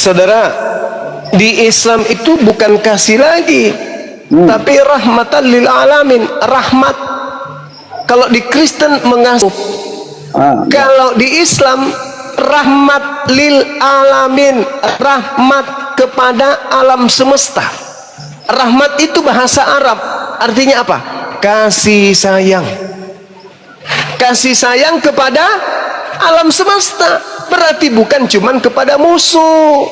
Saudara, di Islam itu bukan kasih lagi, tapi rahmatan lil alamin, rahmat. Kalau di Kristen mengasuh, kalau di Islam rahmat lil alamin, rahmat kepada alam semesta. Rahmat itu bahasa Arab, artinya apa? Kasih sayang. Kasih sayang kepada alam semesta, berarti bukan cuman kepada musuh,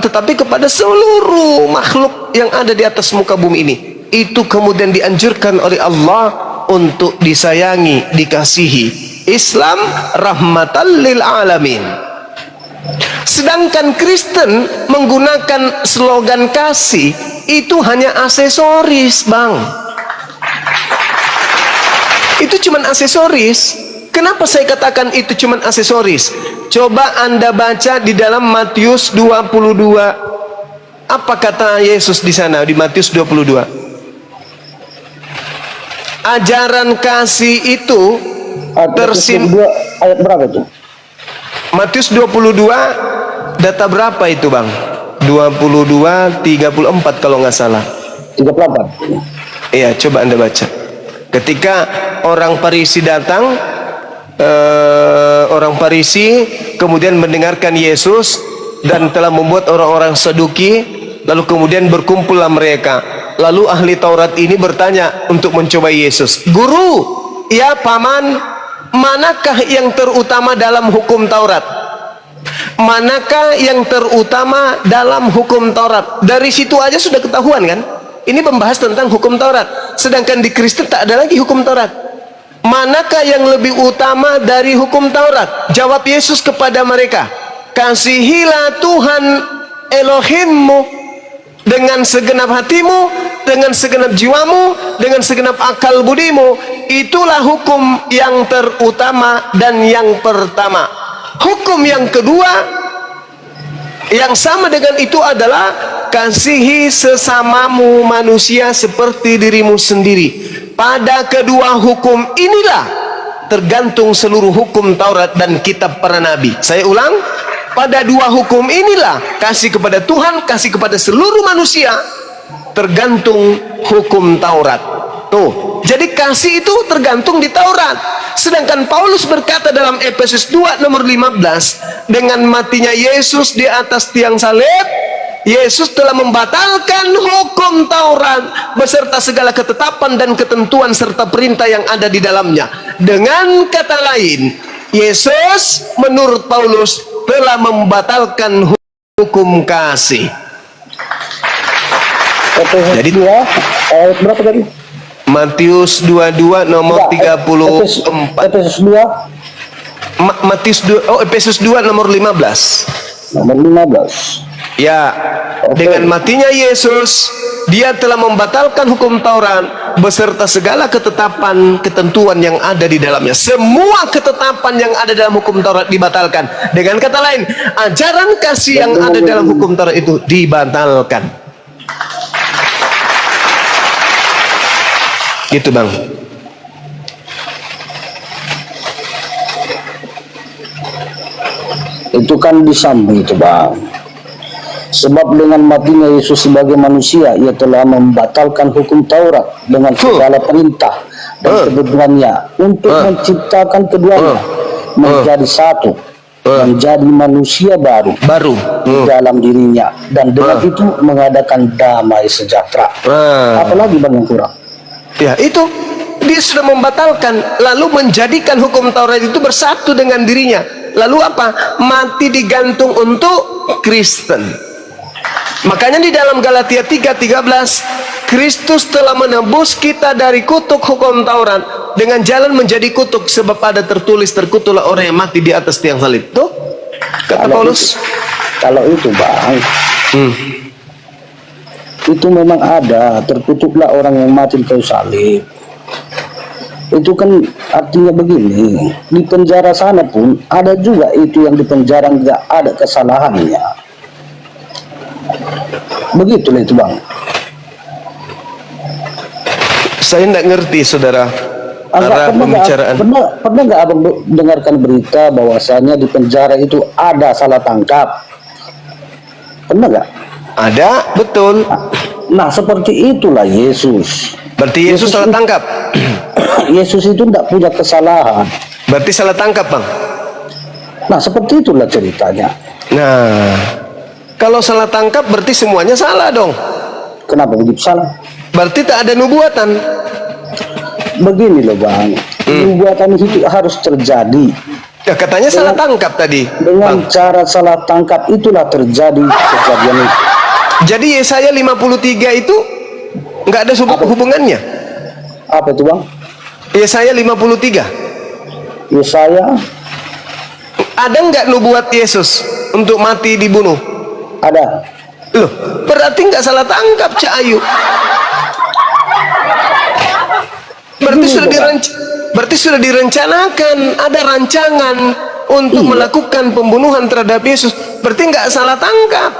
tetapi kepada seluruh makhluk yang ada di atas muka bumi ini. Itu kemudian dianjurkan oleh Allah untuk disayangi, dikasihi. Islam rahmatan lil alamin. Sedangkan Kristen menggunakan slogan kasih itu hanya aksesoris, Bang. Itu cuman aksesoris. Kenapa saya katakan itu cuman aksesoris? Coba Anda baca di dalam Matius 22. Apa kata Yesus di sana di Matius 22? Ajaran kasih itu tersimpan ayat berapa itu? Matius 22 data berapa itu, Bang? 22 34 kalau nggak salah. 34. Iya, coba Anda baca. Ketika orang Farisi datang, orang Farisi kemudian mendengarkan Yesus dan telah membuat orang-orang Saduki, lalu kemudian berkumpullah mereka. Lalu ahli Taurat ini bertanya untuk mencoba Yesus. Guru, ya paman, manakah yang terutama dalam hukum Taurat? Manakah yang terutama dalam hukum Taurat? Dari situ aja sudah ketahuan kan? Ini membahas tentang hukum Taurat. Sedangkan di Kristen tak ada lagi hukum Taurat. Manakah yang lebih utama dari hukum Taurat? Jawab Yesus kepada mereka, kasihilah Tuhan Elohimmu dengan segenap hatimu, dengan segenap jiwamu, dengan segenap akal budimu. Itulah hukum yang terutama dan yang pertama. Hukum yang kedua yang sama dengan itu adalah kasihi sesamamu manusia seperti dirimu sendiri. Pada kedua hukum inilah tergantung seluruh hukum Taurat dan kitab para nabi. Saya ulang, pada dua hukum inilah, kasih kepada Tuhan, kasih kepada seluruh manusia, tergantung hukum Taurat. Tuh, jadi kasih itu tergantung di Taurat. Sedangkan Paulus berkata dalam Efesus 2 nomor 15, dengan matinya Yesus di atas tiang salib, Yesus telah membatalkan hukum Taurat beserta segala ketetapan dan ketentuan serta perintah yang ada di dalamnya. Dengan kata lain, Yesus menurut Paulus telah membatalkan hukum kasih. Jadi dua ayat berapa tadi? Matius 22 nomor 34. Efesus 2. Efesus 2 nomor 15. Nomor 15. Ya, dengan matinya Yesus, dia telah membatalkan hukum Taurat beserta segala ketetapan, ketentuan yang ada di dalamnya. Semua ketetapan yang ada dalam hukum Taurat dibatalkan. Dengan kata lain, ajaran kasih yang ada dalam hukum Taurat itu dibatalkan. Gitu, Bang. Itu kan disambung itu, Bang. Sebab dengan matinya Yesus sebagai manusia, ia telah membatalkan hukum Taurat dengan segala perintah dan kebenarannya untuk menciptakan keduanya menjadi satu, menjadi manusia baru di dalam dirinya, dan dengan itu mengadakan damai sejahtera. Apalagi, Bang, yang kurang? Ya, itu dia sudah membatalkan, lalu menjadikan hukum Taurat itu bersatu dengan dirinya. Lalu apa? Mati digantung untuk Kristen. Makanya di dalam Galatia 3:13, Kristus telah menebus kita dari kutuk hukum Taurat dengan jalan menjadi kutuk, sebab ada tertulis, terkutuklah orang yang mati di atas tiang salib. Tuh, kata Paulus. Kalau itu, Bang, itu memang ada, terkutuklah orang yang mati di kayu salib. Itu kan artinya begini, di penjara sana pun ada juga itu yang di penjara nggak ada kesalahannya. Begitulah itu, Bang. Saya tidak ngerti, saudara, arah pembicaraan. Pernah nggak Abang dengarkan berita bahwasanya di penjara itu ada salah tangkap? Pernah nggak? Ada, betul. Nah, seperti itulah Yesus. Berarti Yesus salah tangkap. Yesus itu tidak punya kesalahan. Berarti salah tangkap, Bang. Nah, seperti itulah ceritanya. Nah, kalau salah tangkap berarti semuanya salah dong. Kenapa begitu salah? Berarti tak ada nubuatan. Begini loh Bang, nubuatan itu harus terjadi. Ya, katanya salah tangkap tadi, Dengan Bang. cara salah tangkap itulah terjadi kejadian itu. Jadi Yesaya 53 itu nggak ada hubungannya. Apa itu Bang? Yesaya 53. Yesaya Ada nggak nubuat Yesus untuk mati dibunuh? ada. Loh, berarti nggak salah tangkap Cak Ayu. Berarti sudah direncanakan, ada rancangan untuk melakukan pembunuhan terhadap Yesus. Berarti nggak salah tangkap.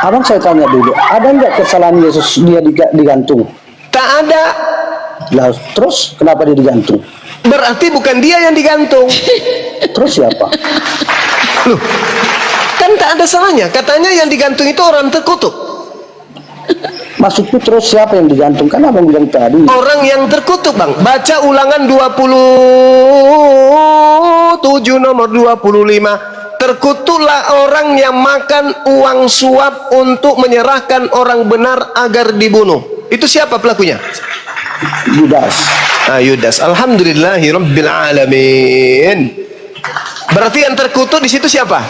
Abang saya tanya dulu, ada nggak kesalahan Yesus dia digantung? Tak ada. Lah, terus kenapa dia digantung? Berarti bukan dia yang digantung. Terus siapa? Loh, kan tak ada salahnya. Katanya yang digantung itu orang terkutuk. Maksudku terus siapa yang digantung? Kan abang bilang tadi. Orang yang terkutuk, Bang. Baca Ulangan 27 nomor 25. Terkutuklah orang yang makan uang suap untuk menyerahkan orang benar agar dibunuh. Itu siapa pelakunya? Yudas. Yudas. Alhamdulillahi Rabbil Alamin. Berarti yang terkutuk di situ siapa?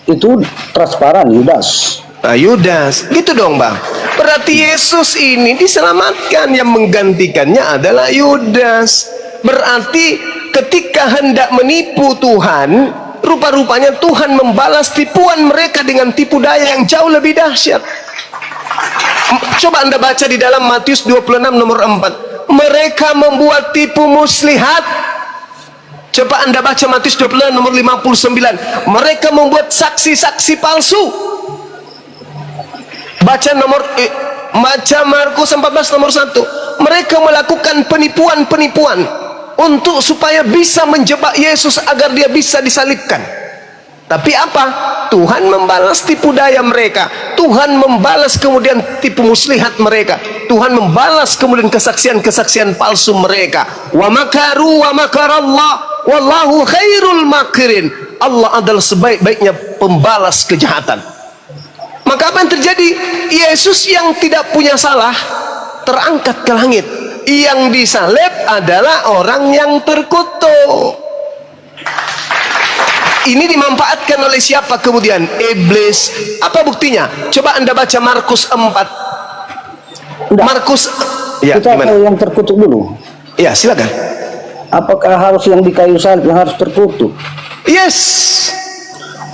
Itu transparan Yudas. Yudas. Gitu dong, Bang. Berarti Yesus ini diselamatkan, yang menggantikannya adalah Yudas. Berarti ketika hendak menipu Tuhan, rupa-rupanya Tuhan membalas tipuan mereka dengan tipu daya yang jauh lebih dahsyat. Coba Anda baca di dalam Matius 26 nomor 4. Mereka membuat tipu muslihat. Coba Anda baca Matius 26 nomor 59. Mereka membuat saksi-saksi palsu. Baca Markus 14 nomor 1. Mereka melakukan penipuan-penipuan untuk supaya bisa menjebak Yesus agar dia bisa disalibkan. Tapi apa? Tuhan membalas tipu daya mereka. Tuhan membalas kemudian tipu muslihat mereka. Tuhan membalas kemudian kesaksian-kesaksian palsu mereka. Wa makaru wa makarallah wallahu khairul makirin. Allah adalah sebaik-baiknya pembalas kejahatan. Maka apa yang terjadi? Yesus yang tidak punya salah terangkat ke langit. Yang disalib adalah orang yang terkutuk. Ini dimanfaatkan oleh siapa kemudian? Iblis. Apa buktinya? Coba Anda baca Markus 4. Udah. Markus, ya, Kita gimana? yang terkutuk dulu. Ya, silakan. Apakah harus yang di kayu salib yang harus terkutuk? Yes.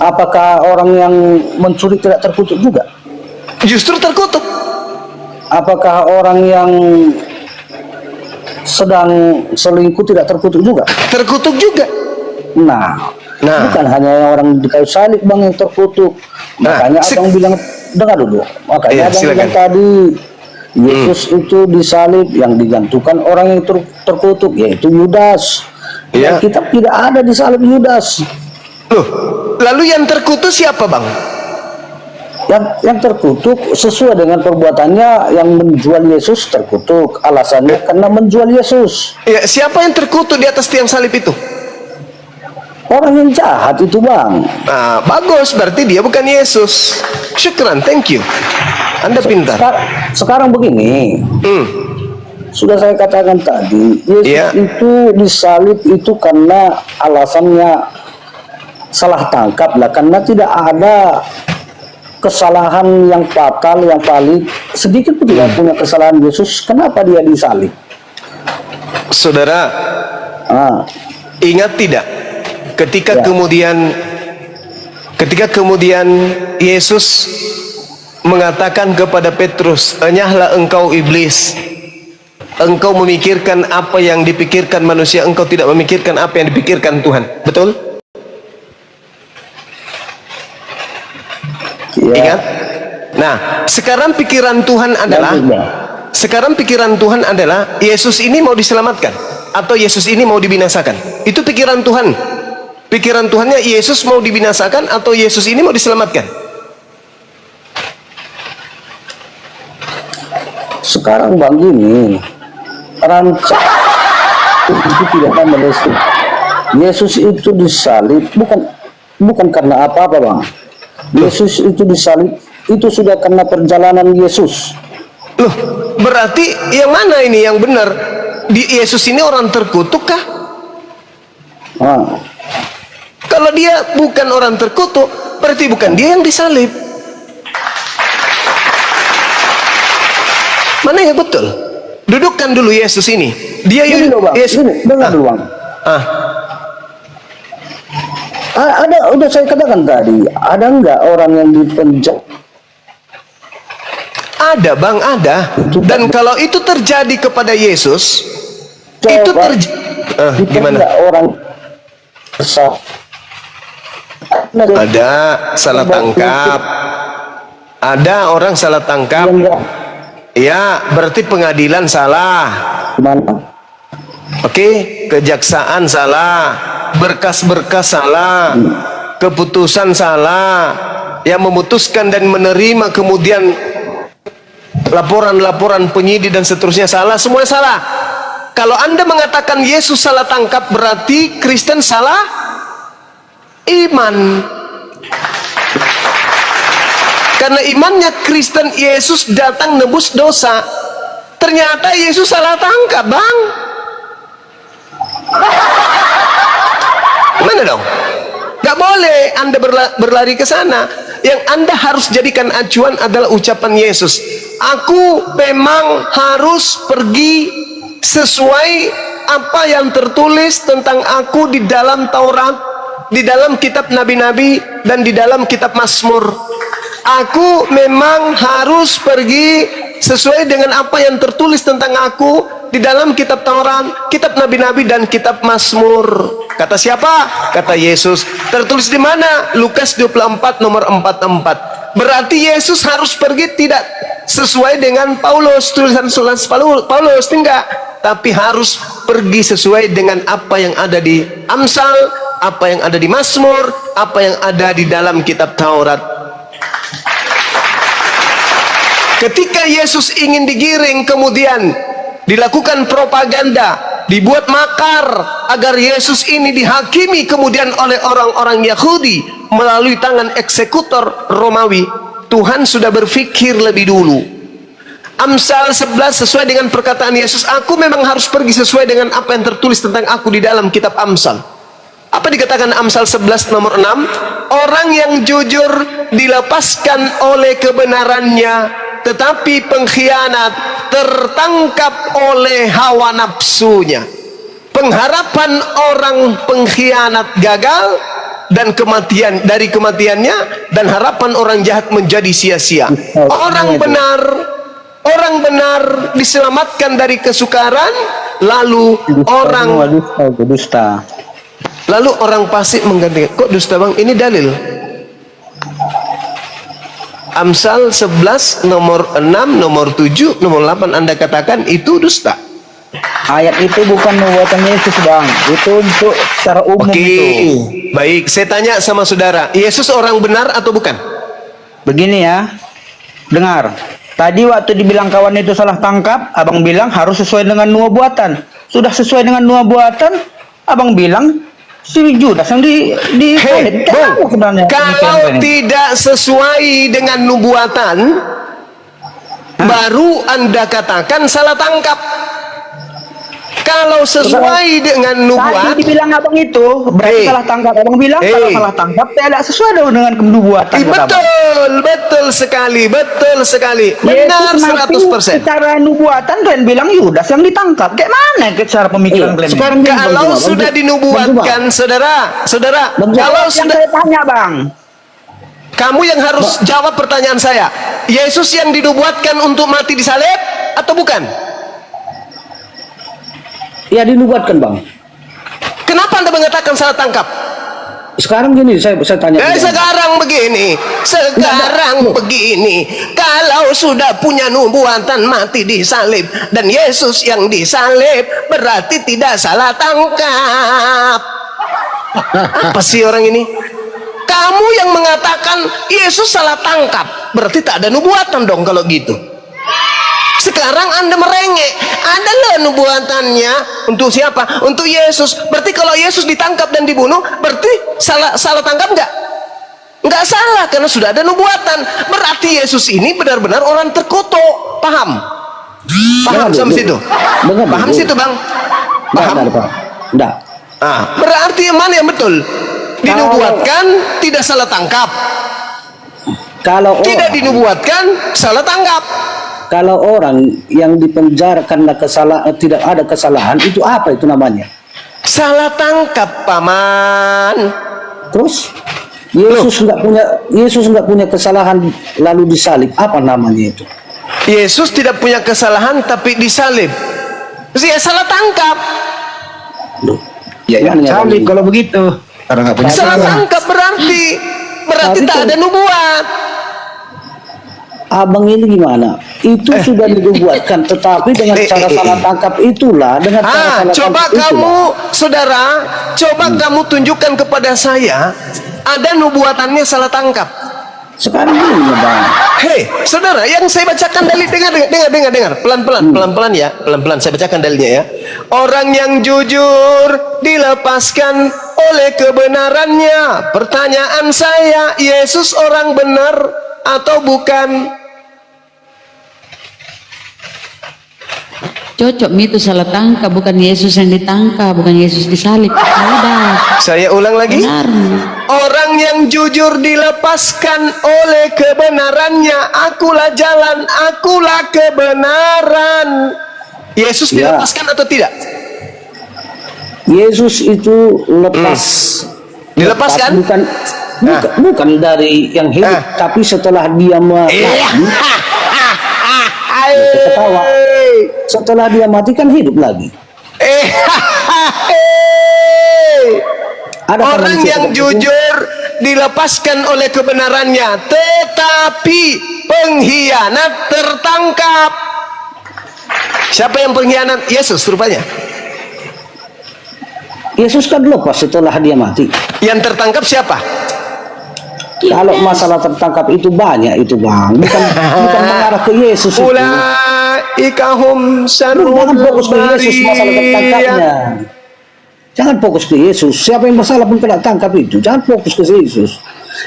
Apakah orang yang mencuri tidak terkutuk juga? Justru terkutuk. Apakah orang yang sedang selingkuh tidak terkutuk juga? Terkutuk juga. Nah, Nah. bukan hanya yang orang di kayu salib Bang yang terkutuk. Nah, Makanya abang bilang, dengar dulu. Makanya Iya, abang silakan. bilang tadi Yesus itu disalib, yang digantungkan orang yang terkutuk yaitu Yudas. Iya. Dan kitab tidak ada disalib Yudas. Loh, lalu yang terkutuk siapa, Bang? Yang terkutuk sesuai dengan perbuatannya, yang menjual Yesus terkutuk. Alasannya karena menjual Yesus. Ya, siapa yang terkutuk di atas tiang salib itu? Orang yang jahat itu Bang. Nah, bagus, berarti dia bukan Yesus. Syukran, thank you. Anda pintar. Sekarang begini, sudah saya katakan tadi, Yesus Iya. itu disalib itu karena alasannya salah tangkap lah, karena tidak ada kesalahan yang fatal, yang valid. Sedikit pun tidak punya kesalahan Yesus. Kenapa dia disalib? Saudara, ingat tidak? Ketika Ya. kemudian Yesus mengatakan kepada Petrus, "Enyahlah engkau iblis. Engkau memikirkan apa yang dipikirkan manusia, engkau tidak memikirkan apa yang dipikirkan Tuhan." Betul? Ya. Ingat? Nah, sekarang pikiran Tuhan adalah Yesus ini mau diselamatkan atau Yesus ini mau dibinasakan. Itu pikiran Tuhan. Pikiran Tuhannya Yesus mau dibinasakan atau Yesus ini mau diselamatkan? Sekarang bang gini, rancang itu tidak akan melesat. Yesus itu disalib bukan karena apa-apa bang. Yesus itu disalib itu sudah karena perjalanan Yesus. Loh, berarti yang mana ini yang benar? Yesus ini orang terkutuk kah? Nah, Kalau dia bukan orang terkutuk, berarti bukan dia yang disalib. Mana yang betul? Dudukkan dulu Yesus ini. Dia gini loh bang, Yesus. gini, dengar dulu bang. Ada, udah saya katakan tadi, ada nggak orang yang dipenjara? Ada bang, ada. Dan kalau itu terjadi kepada Yesus, itu terjadi. Gimana? Orang besar. Ada salah tangkap. Ada orang salah tangkap. Ya, berarti pengadilan salah. Gimana? Oke, kejaksaan salah, berkas-berkas salah, keputusan salah, yang memutuskan dan menerima kemudian laporan-laporan penyidik dan seterusnya salah, semua salah. Kalau Anda mengatakan Yesus salah tangkap, berarti Kristen salah iman. Karena imannya Kristen, Yesus datang nebus dosa. Ternyata Yesus salah tangkap, bang. Mana dong? Gak boleh Anda berlari ke sana. Yang Anda harus jadikan acuan adalah ucapan Yesus. Aku memang harus pergi sesuai apa yang tertulis tentang aku di dalam Taurat, di dalam kitab nabi-nabi, dan di dalam kitab Mazmur. Aku memang harus pergi sesuai dengan apa yang tertulis tentang aku di dalam kitab Taurat, kitab nabi-nabi, dan kitab Mazmur. Kata siapa? Kata Yesus. Tertulis di mana? Lukas 24 nomor 44. Berarti Yesus harus pergi tidak sesuai dengan Paulus, tulisan Paulus, enggak, tapi harus pergi sesuai dengan apa yang ada di Amsal, apa yang ada di Mazmur, apa yang ada di dalam kitab Taurat. Ketika Yesus ingin digiring, kemudian dilakukan propaganda, dibuat makar agar Yesus ini dihakimi kemudian oleh orang-orang Yahudi melalui tangan eksekutor Romawi. Tuhan sudah berpikir lebih dulu. Amsal 11 sesuai dengan perkataan Yesus, aku memang harus pergi sesuai dengan apa yang tertulis tentang aku di dalam kitab Amsal. Apa dikatakan Amsal 11 nomor 6? Orang yang jujur dilepaskan oleh kebenarannya, tetapi pengkhianat tertangkap oleh hawa nafsunya. Pengharapan orang pengkhianat gagal dan kematian, dari kematiannya, dan harapan orang jahat menjadi sia-sia. Orang benar diselamatkan dari kesukaran, lalu orang fasik menggantikan. Kok dusta bang? Ini dalil. Amsal 11 nomor 6, nomor 7, nomor 8 Anda katakan itu dusta. Ayat itu bukan nubuatan Yesus bang, itu untuk secara umum. Oke, itu. baik. Saya tanya sama saudara, Yesus orang benar atau bukan? Begini ya, dengar. Tadi waktu dibilang kawan itu salah tangkap, abang bilang harus sesuai dengan nubuatan. Sudah sesuai dengan nubuatan, abang bilang si Judas yang Hey, kalau tidak sesuai dengan nubuatan, baru Anda katakan salah tangkap. Kalau sesuai dengan nubuatan, tadi dibilang abang itu berarti salah tangkap. Abang bilang kalau salah tangkap tidak sesuai dengan nubuatan. Betul sekali, betul sekali. Benar 100%. Secara nubuatan kalian bilang Yudas yang ditangkap. Kayak mana secara pemikiran kalian? Sekarang kalau sudah dinubuatkan, saudara, kalau sudah, saya tanya bang, kamu yang harus jawab pertanyaan saya. Yesus yang dinubuatkan untuk mati di salib atau bukan? Ya dinubuatkan bang. Kenapa Anda mengatakan salah tangkap? Sekarang gini, saya tanya. Sekarang begini. Kalau sudah punya nubuatan mati di salib dan Yesus yang disalib, berarti tidak salah tangkap. Apa sih orang ini? Kamu yang mengatakan Yesus salah tangkap, berarti tak ada nubuatan dong kalau gitu. Sekarang Anda merengek, adalah nubuatannya untuk siapa? Untuk Yesus. Berarti kalau Yesus ditangkap dan dibunuh, berarti salah tangkap enggak? Enggak salah, karena sudah ada nubuatan. Berarti Yesus ini benar-benar orang terkutuk. Paham? Paham sampai situ? Paham situ, Bang? Paham? Enggak. Berarti yang mana yang betul? Dinubuatkan tidak salah tangkap. Kalau tidak dinubuatkan salah tangkap. Kalau orang yang dipenjara karena tidak ada kesalahan, itu apa itu namanya? Salah tangkap, Paman. Terus Yesus nggak punya kesalahan lalu disalib, apa namanya itu? Yesus tidak punya kesalahan tapi disalib. Dia salah tangkap. Loh, Ya, salib kalau begitu. Karena nggak punya Salah tangkap berarti Tapi tak ada nubuat. Abang ini gimana? Itu sudah dibuatkan, tetapi dengan cara salah tangkap itulah, dengan cara salah coba tangkap kamu, itulah. saudara, kamu tunjukkan kepada saya ada nubuatannya salah tangkap. Sekarang ini ya, Bang. Hei, saudara, yang saya bacakan dalil, dengar, pelan-pelan ya, pelan-pelan saya bacakan dalilnya ya. Orang yang jujur dilepaskan oleh kebenarannya. Pertanyaan saya, Yesus orang benar atau bukan? Cocok itu salah tangkap, bukan Yesus yang ditangkap, bukan Yesus disalib. Sudah. Saya ulang lagi. Benar. Orang yang jujur dilepaskan oleh kebenarannya. Akulah jalan, akulah kebenaran. Yesus dilepaskan atau tidak? Yesus itu lepas. Dilepaskan? Bukan dari yang hidup, tapi setelah dia mati. Ketawa. Setelah dia mati kan hidup lagi. Ada Orang yang jujur dilepaskan oleh kebenarannya, tetapi pengkhianat tertangkap. Siapa yang pengkhianat? Yesus rupanya. Yesus kan lepas setelah dia mati. Yang tertangkap siapa? Kalau masalah tertangkap itu banyak itu, Bang. Bukan mengarah ke Yesus itu. Ulaika hum syarrul Jangan fokus ke Yesus masalah tertangkapnya. Jangan fokus ke Yesus. Siapa yang bersalah pun kena tangkap itu. Jangan fokus ke Yesus.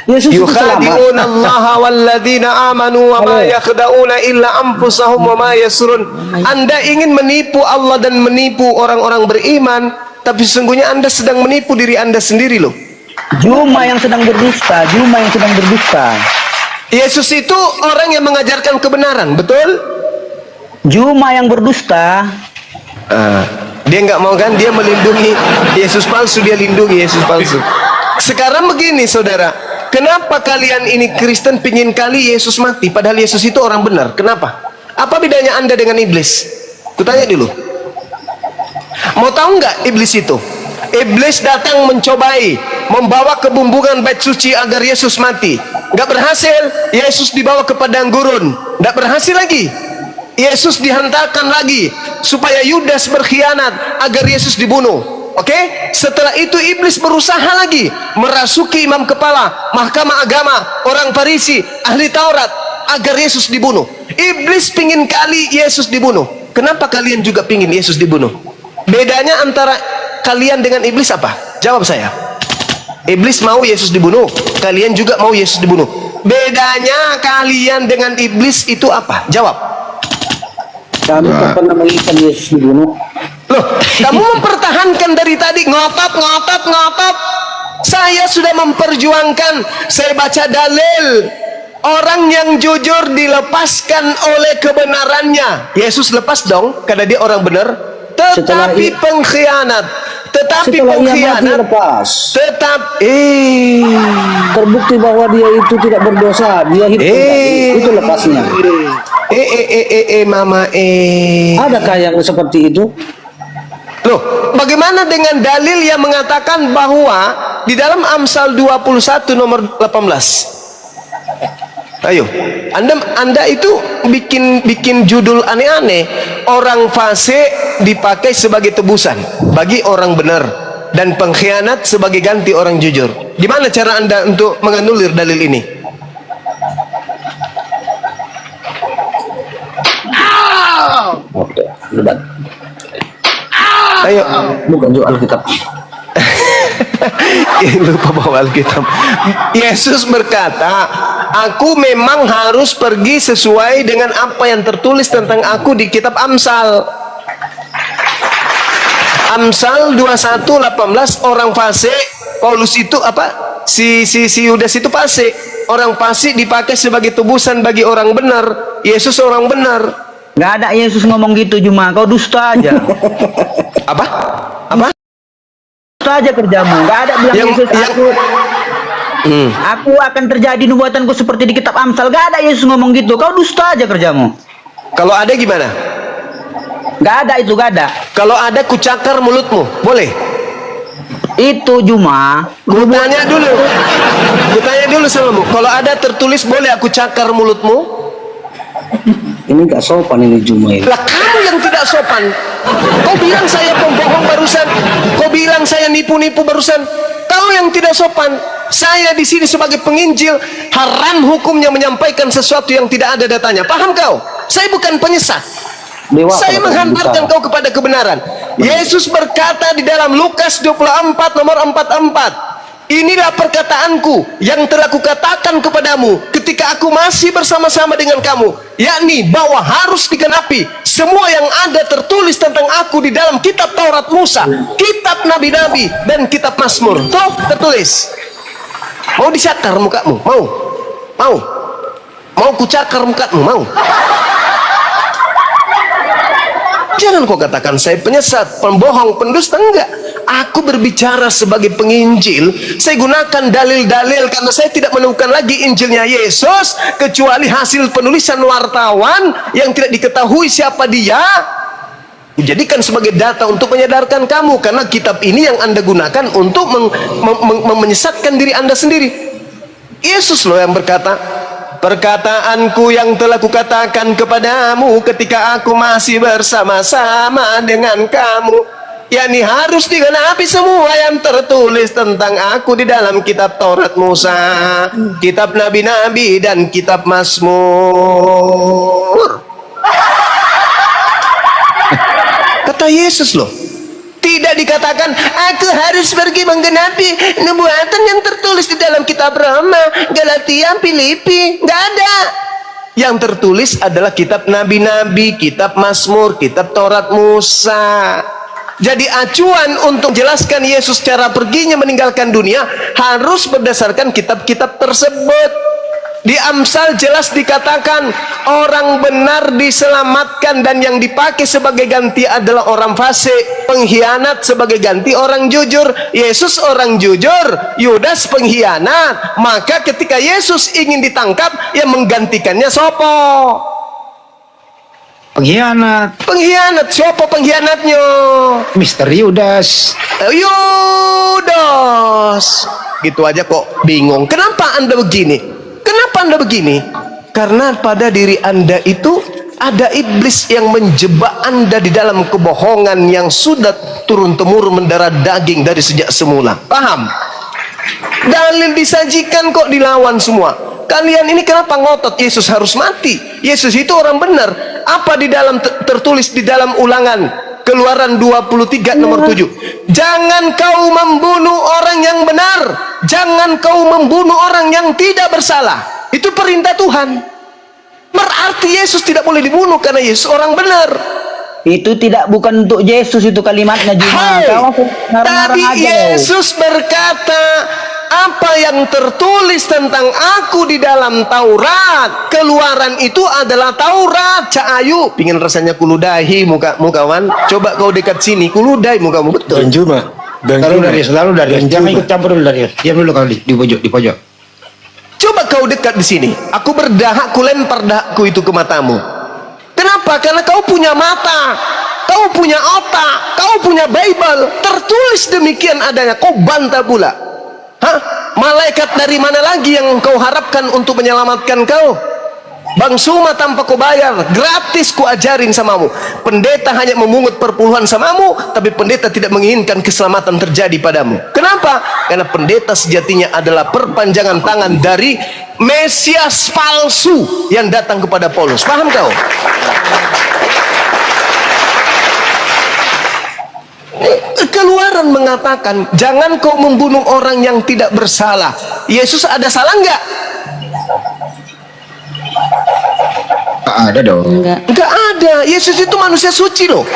Yesus itu yukhadi'una selamat. Allah walladzina amanu wa ma yakhda'una illa anfusahum wa ma yasrun. Anda ingin menipu Allah dan menipu orang-orang beriman, tapi sesungguhnya Anda sedang menipu diri Anda sendiri loh. Juma yang sedang berdusta, Juma yang sedang berdusta. Yesus itu orang yang mengajarkan kebenaran, betul? Juma yang berdusta. Dia nggak mau kan, dia melindungi Yesus palsu, dia lindungi Yesus palsu. Sekarang begini saudara, kenapa kalian ini Kristen pingin kali Yesus mati, padahal Yesus itu orang benar? Kenapa? Apa bedanya Anda dengan iblis? Kutanya dulu. Mau tahu nggak iblis itu? Iblis datang mencobai, membawa kebumbungan bait suci agar Yesus mati. Nggak berhasil, Yesus dibawa ke padang gurun. Nggak berhasil lagi, Yesus dihantarkan lagi supaya Yudas berkhianat agar Yesus dibunuh. Oke? Setelah itu iblis berusaha lagi merasuki imam kepala, mahkamah agama, orang Farisi, ahli Taurat agar Yesus dibunuh. Iblis pingin kali Yesus dibunuh. Kenapa kalian juga pingin Yesus dibunuh? Bedanya antara kalian dengan iblis apa? Jawab saya. Iblis mau Yesus dibunuh, kalian juga mau Yesus dibunuh. Bedanya kalian dengan iblis itu apa? Jawab. Kami tak pernah menginginkan Yesus dibunuh. Loh, kamu mempertahankan dari tadi ngotot. Saya sudah memperjuangkan, saya baca dalil. Orang yang jujur dilepaskan oleh kebenarannya. Yesus lepas dong, karena dia orang benar. Tetapi pengkhianat, Setelah ia mati lepas. Terbukti bahwa dia itu tidak berdosa, dia hidup kembali. Itu lepasnya. Mama. Adakah yang seperti itu? Loh, bagaimana dengan dalil yang mengatakan bahwa di dalam Amsal 21 nomor 18? Ayo, Anda itu bikin judul aneh-aneh. Orang fasik dipakai sebagai tebusan bagi orang benar. dan pengkhianat sebagai ganti orang jujur. Gimana cara Anda untuk menganulir dalil ini? Oke, debat. Ayo. Bukan juga Alkitab. Lupa bawa Alkitab. Yesus berkata, aku memang harus pergi sesuai dengan apa yang tertulis tentang aku di kitab Amsal. Amsal 21:18, orang fasik, Paulus itu apa? Si Yudas itu fasik. Orang fasik dipakai sebagai tebusan bagi orang benar. Yesus orang benar. Nggak ada Yesus ngomong gitu, Juma. Kau dusta aja. Apa? Apa? Dusta aja kerjamu. Nggak ada bilang Yesus aku akan terjadi nubuatanku seperti di kitab Amsal. Nggak ada Yesus ngomong gitu. Kau dusta aja kerjamu. Kalau ada gimana? Nggak ada itu, nggak ada. Kalau ada kucakar mulutmu, boleh? Itu Juma. Kutanya dulu samamu. Kalau ada tertulis boleh aku cakar mulutmu? Ini gak sopan ini Juma ini. Lah kamu yang tidak sopan. Kau bilang saya pembohong barusan. Kau bilang saya nipu-nipu barusan. Kau yang tidak sopan. Saya di sini sebagai penginjil, haram hukumnya menyampaikan sesuatu yang tidak ada datanya. Paham kau? Saya bukan penyesat. Saya menghantarkan kau kepada kebenaran. Yesus berkata di dalam Lukas 24 nomor 44, inilah perkataanku yang telah kukatakan kepadamu ketika aku masih bersama-sama dengan kamu, yakni bahwa harus digenapi semua yang ada tertulis tentang aku di dalam kitab Taurat Musa, kitab Nabi-Nabi, dan kitab Mazmur. Tuh tertulis. Mau dicakar mukamu? Mau kucakar mukamu? Mau? Jangan kau katakan saya penyesat, pembohong, pendusta. Enggak. Aku berbicara sebagai penginjil. Saya gunakan dalil-dalil karena saya tidak menemukan lagi Injilnya Yesus kecuali hasil penulisan wartawan yang tidak diketahui siapa dia. Dijadikan sebagai data untuk menyadarkan kamu, karena kitab ini yang Anda gunakan untuk menyesatkan diri Anda sendiri. Yesus loh yang berkata, perkataanku yang telah kukatakan kepadamu ketika aku masih bersama-sama dengan kamu, yakni harus digenapi semua yang tertulis tentang aku di dalam kitab Taurat Musa, kitab Nabi-Nabi, dan kitab Mazmur. Kata Yesus loh. Tidak dikatakan aku harus pergi menggenapi nubuatan yang tertulis di dalam kitab Roma, Galatia, Filipi. Nggak ada. Yang tertulis adalah kitab Nabi-Nabi, kitab Mazmur, kitab Taurat Musa. Jadi acuan untuk menjelaskan Yesus cara perginya meninggalkan dunia harus berdasarkan kitab-kitab tersebut. Di Amsal jelas dikatakan orang benar diselamatkan dan yang dipakai sebagai ganti adalah orang fasik, pengkhianat sebagai ganti orang jujur. Yesus orang jujur, Yudas pengkhianat. Maka ketika Yesus ingin ditangkap, yang menggantikannya sopo? Pengkhianat. Siapa pengkhianatnya? Mister Yudas. Yudas. Gitu aja kok bingung. Kenapa Anda begini? Karena pada diri Anda itu ada iblis yang menjebak Anda di dalam kebohongan yang sudah turun-temurun mendarah daging dari sejak semula. Paham? Dalil disajikan kok dilawan semua. Kalian ini kenapa ngotot Yesus harus mati? Yesus itu orang benar. Apa di dalam tertulis di dalam Ulangan Keluaran 23 nomor 7? Jangan kau membunuh orang yang benar, jangan kau membunuh orang yang tidak bersalah. Itu perintah Tuhan. Berarti Yesus tidak boleh dibunuh karena Yesus orang benar. Itu bukan untuk Yesus itu kalimatnya, Juma. Tapi Yesus berkata, apa yang tertulis tentang aku di dalam Taurat, Keluaran itu adalah Taurat. Cak Ayu, pingin rasanya kuludahi mukamu kawan. Coba kau dekat sini, kuludahi mukamu. Betul. Dan Juma. Selalu dari. Jangan ikut campur dulu dari. Diam dulu kali di pojok. Coba kau dekat di sini. Aku berdahak, ku lempar dahakku itu ke matamu. Kenapa? Karena kau punya mata, kau punya otak, kau punya Bible. Tertulis demikian adanya. Kau bantah pula. Hah? Malaikat dari mana lagi yang kau harapkan untuk menyelamatkan kau? Bang Suma tanpa kau bayar, gratis ku ajarin samamu. Pendeta hanya memungut perpuluhan samamu, tapi pendeta tidak menginginkan keselamatan terjadi padamu. Kenapa? Karena pendeta sejatinya adalah perpanjangan tangan dari Mesias palsu yang datang kepada Paulus. Paham kau? Keluaran mengatakan, jangan kau membunuh orang yang tidak bersalah. Yesus ada salah enggak? Ada dong. Enggak ada. Yesus itu manusia suci loh.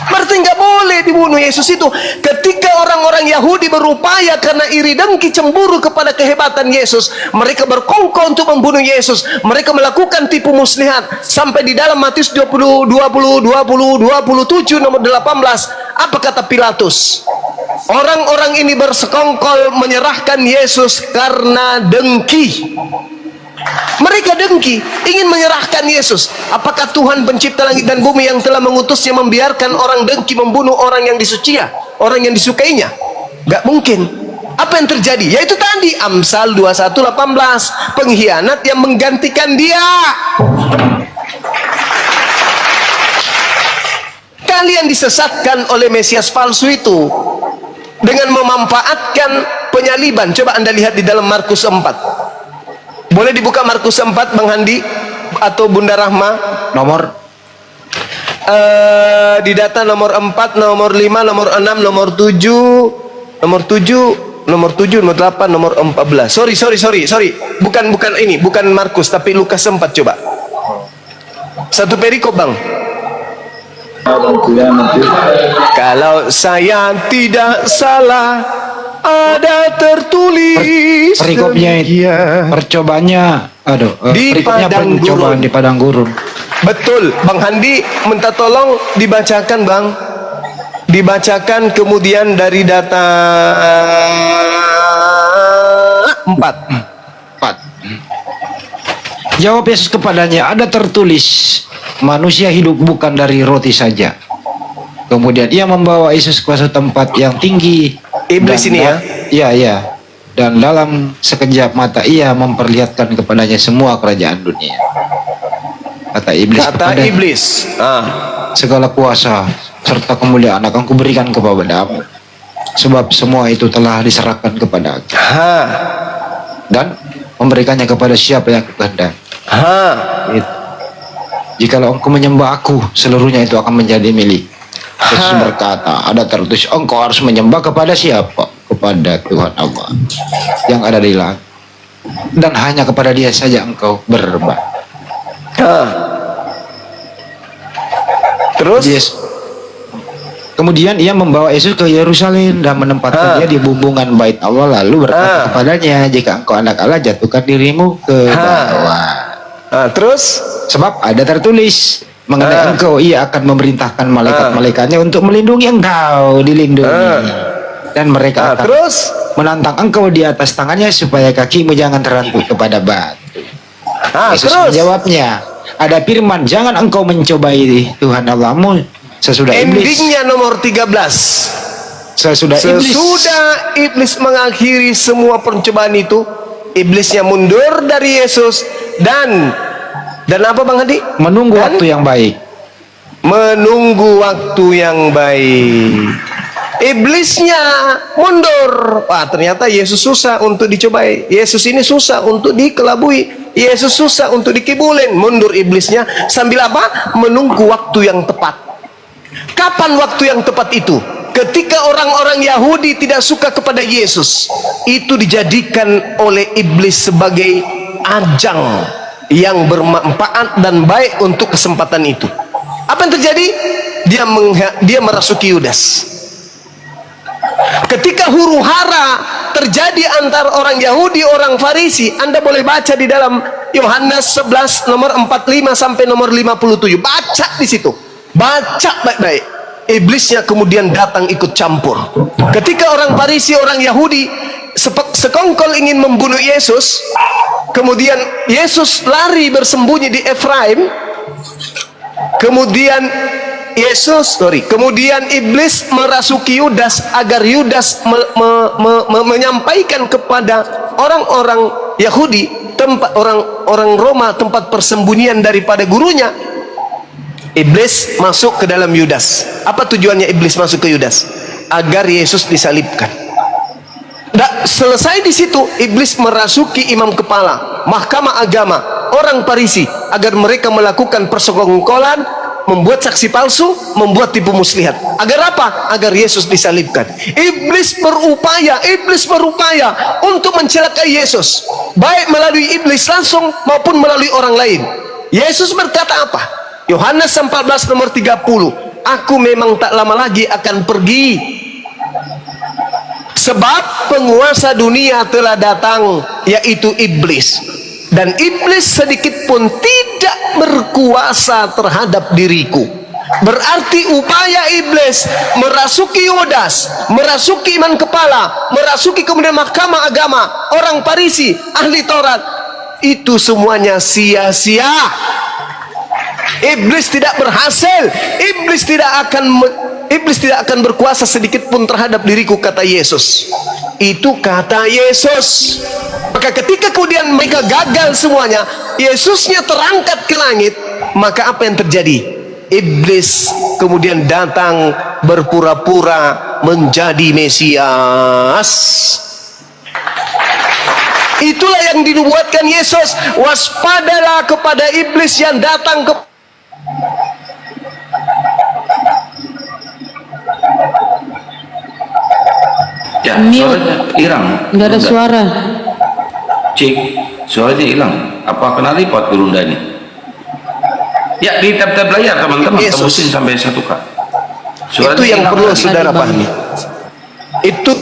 Berarti enggak boleh dibunuh Yesus itu. Ketika orang-orang Yahudi berupaya karena iri dengki cemburu kepada kehebatan Yesus, mereka berkongkol untuk membunuh Yesus. Mereka melakukan tipu muslihat sampai di dalam Matius 27 nomor 18. Apa kata Pilatus? Orang-orang ini bersekongkol menyerahkan Yesus karena dengki. Mereka dengki, ingin menyerahkan Yesus. Apakah Tuhan pencipta langit dan bumi yang telah mengutusnya membiarkan orang dengki membunuh orang yang disucinya, orang yang disukainya? Gak mungkin. Apa yang terjadi? Yaitu tadi Amsal 21:18, pengkhianat yang menggantikan dia. Kalian disesatkan oleh Mesias palsu itu dengan memanfaatkan penyaliban. Coba Anda lihat di dalam Markus 4. Boleh dibuka Markus 4, Bang Handi atau Bunda Rahma? Nomor Di data nomor 4, nomor 5, nomor 6, nomor 7, nomor 7, nomor 7, nomor 8, nomor 14. Sorry. Bukan ini, bukan Markus, tapi Lukas 4 coba. Satu perikop, Bang. Kalau saya tidak salah, ada tertulis perikopnya demikian. percobaannya Di perikopnya padang percobaan gurun. di padang gurun. Betul, Bang Handi minta tolong dibacakan, Bang. Dibacakan kemudian dari data 4. Jawab Yesus kepadanya, ada tertulis, manusia hidup bukan dari roti saja. Kemudian ia membawa Yesus ke suatu tempat yang tinggi. Iblis ini ya? Iya. Dan dalam sekejap mata ia memperlihatkan kepadanya semua kerajaan dunia. Kata iblis, segala kuasa serta kemuliaan akan kuberikan kepadamu, sebab semua itu telah diserahkan kepada aku. Dan memberikannya kepada siapa yang kehendak. Jikalau engkau menyembah aku, seluruhnya itu akan menjadi milik. Yesus berkata, ada tertulis, engkau harus menyembah kepada siapa? Kepada Tuhan Allah yang ada di langit, dan hanya kepada Dia saja engkau berbakti. Terus? Yes. Kemudian ia membawa Yesus ke Yerusalem dan menempatkan dia di bumbungan bait Allah, lalu berkata kepadanya, jika engkau anak Allah, jatuhkan dirimu ke bawah. Terus? Sebab ada tertulis mengenai engkau, ia akan memerintahkan malaikat-malaikatnya untuk melindungi engkau, dilindungi. Dan mereka akan terus menantang engkau di atas tangannya supaya kakimu jangan terangkut kepada batu. Yesus Terus? menjawabnya, ada firman, jangan engkau mencobai Tuhan Allahmu sesudah iblis. Endingnya nomor 13. Sesudah iblis mengakhiri semua percobaan itu, iblisnya mundur dari Yesus dan apa, Bang Hadi? menunggu waktu yang baik. Menunggu waktu yang baik. Iblisnya mundur. Wah, ternyata Yesus susah untuk dicobai. Yesus ini susah untuk dikelabui. Yesus susah untuk dikibulin. Mundur iblisnya sambil apa? Menunggu waktu yang tepat. Kapan waktu yang tepat itu? Ketika orang-orang Yahudi tidak suka kepada Yesus, itu dijadikan oleh iblis sebagai ajang yang bermanfaat dan baik untuk kesempatan itu. Apa yang terjadi? Dia merasuki Yudas. Ketika huru hara terjadi antara orang Yahudi, orang Farisi, Anda boleh baca di dalam Yohanes 11 nomor 45 sampai nomor 57. Baca di situ. Baca baik-baik. Iblisnya kemudian datang ikut campur. Ketika orang Farisi, orang Yahudi sekongkol ingin membunuh Yesus, kemudian Yesus lari bersembunyi di Efraim. Kemudian iblis merasuki Yudas agar Yudas menyampaikan kepada orang-orang Yahudi, tempat orang Roma tempat persembunyian daripada gurunya. Iblis masuk ke dalam Yudas. Apa tujuannya iblis masuk ke Yudas? Agar Yesus disalibkan. Selesai di situ, iblis merasuki imam kepala, mahkamah agama, orang Farisi, agar mereka melakukan persekongkolan, membuat saksi palsu, membuat tipu muslihat. Agar apa? Agar Yesus disalibkan. Iblis berupaya untuk mencelakai Yesus, baik melalui iblis langsung maupun melalui orang lain. Yesus berkata apa? Yohanes 14 nomor 30, aku memang tak lama lagi akan pergi, sebab penguasa dunia telah datang, yaitu iblis, dan iblis sedikit pun tidak berkuasa terhadap diriku. Berarti upaya iblis merasuki Yudas, merasuki iman kepala, merasuki kemudian mahkamah agama, orang Farisi, ahli Taurat, itu semuanya sia-sia. Iblis tidak berhasil. Iblis tidak akan berkuasa sedikit pun terhadap diriku, kata Yesus. Itu kata Yesus. Maka ketika kemudian mereka gagal semuanya, Yesusnya terangkat ke langit, maka apa yang terjadi? Iblis kemudian datang berpura-pura menjadi Mesias. Itulah yang dinubuatkan Yesus. Waspadalah kepada iblis yang datang ke Ya, Mute. suaranya hilang. Nggak ada suara. Cek, suaranya hilang. Apa kena repot Gurunda ini? Ya, di tab-tab layar teman-teman, Yesus. tembusin sampai 1K. Itu yang hilang. perlu saudara pahami. Itu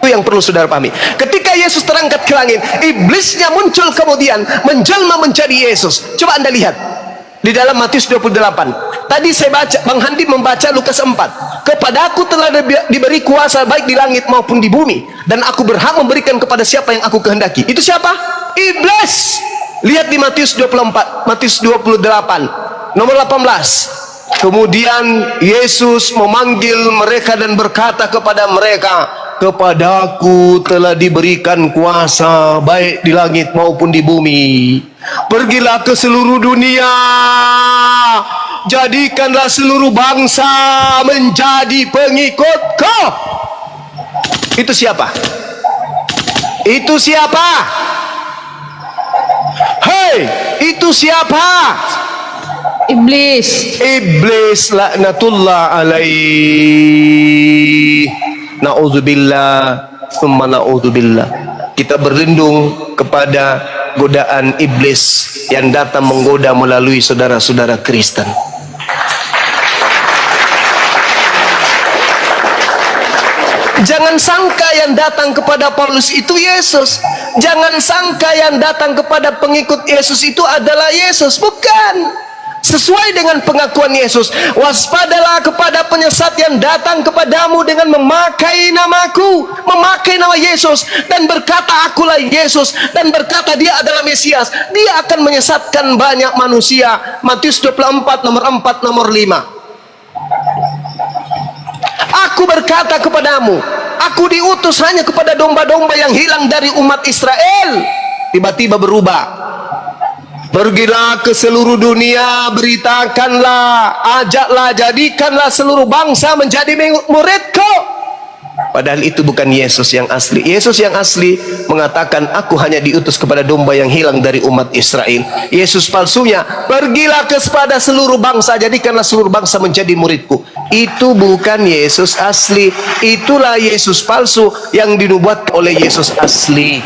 yang perlu saudara pahami. Ketika Yesus terangkat ke langit, iblisnya muncul kemudian menjelma menjadi Yesus. Coba Anda lihat di dalam Matius 28. Tadi saya baca, Bang Handi membaca Lukas 4. Kepadaku telah diberi kuasa baik di langit maupun di bumi, dan aku berhak memberikan kepada siapa yang aku kehendaki. Itu siapa? Iblis. Lihat di Matius 24, Matius 28 nomor 18. Kemudian Yesus memanggil mereka dan berkata kepada mereka, kepadaku telah diberikan kuasa baik di langit maupun di bumi. Pergilah ke seluruh dunia, jadikanlah seluruh bangsa menjadi pengikutku. Itu siapa? Itu siapa? Hei, itu siapa? Iblis. Iblis laknatullah alaih. Na'udzubillah summa na'udzubillah. Kita berlindung kepada godaan iblis yang datang menggoda melalui saudara-saudara Kristen. Jangan sangka yang datang kepada Paulus itu Yesus. Jangan sangka yang datang kepada pengikut Yesus itu adalah Yesus. Bukan. Sesuai dengan pengakuan Yesus, waspadalah kepada penyesat yang datang kepadamu dengan memakai namaku, memakai nama Yesus, dan berkata akulah Yesus, dan berkata dia adalah Mesias. Dia akan menyesatkan banyak manusia. Matius 24 nomor 4 nomor 5. Aku berkata kepadamu, aku diutus hanya kepada domba-domba yang hilang dari umat Israel. Tiba-tiba berubah. Pergilah ke seluruh dunia, beritakanlah, ajaklah, jadikanlah seluruh bangsa menjadi muridku. Padahal itu bukan Yesus yang asli. Yesus yang asli mengatakan, aku hanya diutus kepada domba yang hilang dari umat Israel. Yesus palsunya, pergilah kepada seluruh bangsa, jadikanlah seluruh bangsa menjadi muridku. Itu bukan Yesus asli. Itulah Yesus palsu yang dinubuatkan oleh Yesus asli.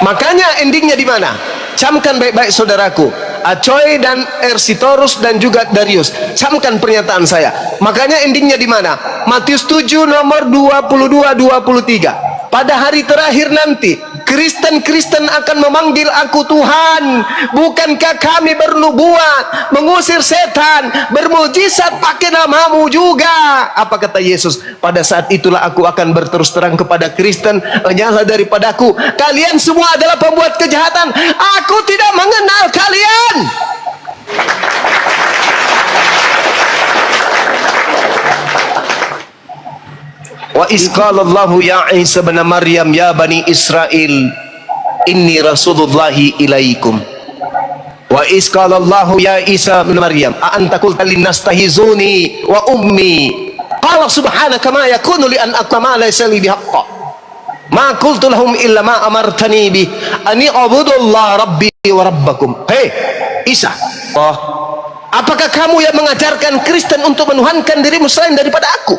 Makanya endingnya di mana? Camkan baik-baik saudaraku, Acoy dan Ersitorus dan juga Darius, camkan pernyataan saya. Makanya endingnya di mana? Matius 7 nomor 22-23. Pada hari terakhir nanti, Kristen-Kristen akan memanggil aku Tuhan. Bukankah kami bernubuat, mengusir setan, bermujizat pakai namamu juga? Apa kata Yesus? Pada saat itulah aku akan berterus terang kepada Kristen, nyala daripadaku, kalian semua adalah pembuat kejahatan. Aku tidak mengenal kalian. Wa isqalallahu ya Isa bin Maryam ya bani Israel inni rasulullahi ilaikum. Wa is qala Allahu ya Isa bin Maryam a anta qulta linnas tahizuni wa ummi qala subhanaka ma yakunu li an aqula ma laysa li bihaqqi ma qultu lahum illa ma amartani bi ani abudullah rabbi wa rabbakum. Hei Isa, apakah kamu yang mengajarkan Kristen untuk menuhankan dirimu selain daripada aku?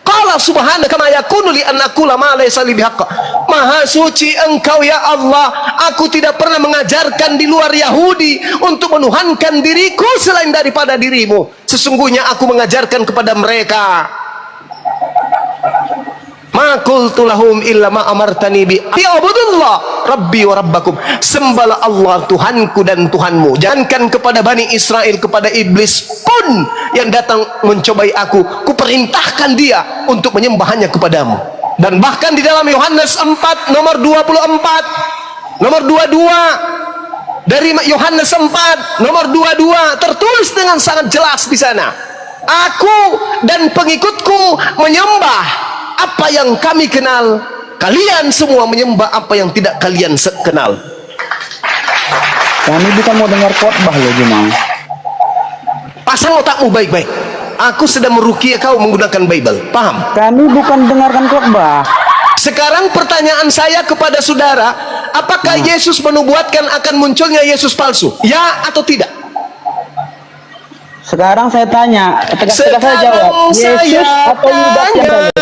Qala subhanaka ma yakunu li an aqula ma laysa li bihaqqi. Maha suci engkau ya Allah, aku tidak pernah mengajarkan di luar Yahudi untuk menuhankan diriku selain daripada dirimu. Sesungguhnya aku mengajarkan kepada mereka, ma qultu lahum illa ma amartani bi abudullah rabbi wa rabbakum. Sembahlah Allah Tuhanku dan Tuhanmu. Jangankan kepada Bani Israel, kepada iblis pun yang datang mencobai aku, kuperintahkan dia untuk menyembahnya kepadamu. Dan bahkan di dalam Yohanes 4 nomor 24 nomor 22, dari Yohanes 4 nomor 22 tertulis dengan sangat jelas di sana, aku dan pengikutku menyembah apa yang kami kenal, kalian semua menyembah apa yang tidak kalian kenal. Kami bukan mau dengar khotbah loh Jumang. Pasang otakmu baik-baik. Aku sedang meruqyah kau menggunakan Bible. Paham? Kami bukan dengarkan khotbah. Sekarang pertanyaan saya kepada saudara, apakah Yesus menubuatkan akan munculnya Yesus palsu? Ya atau tidak? Sekarang saya tanya, tegas-tegas saya jawab. Yesus atau Yudas yang tanya?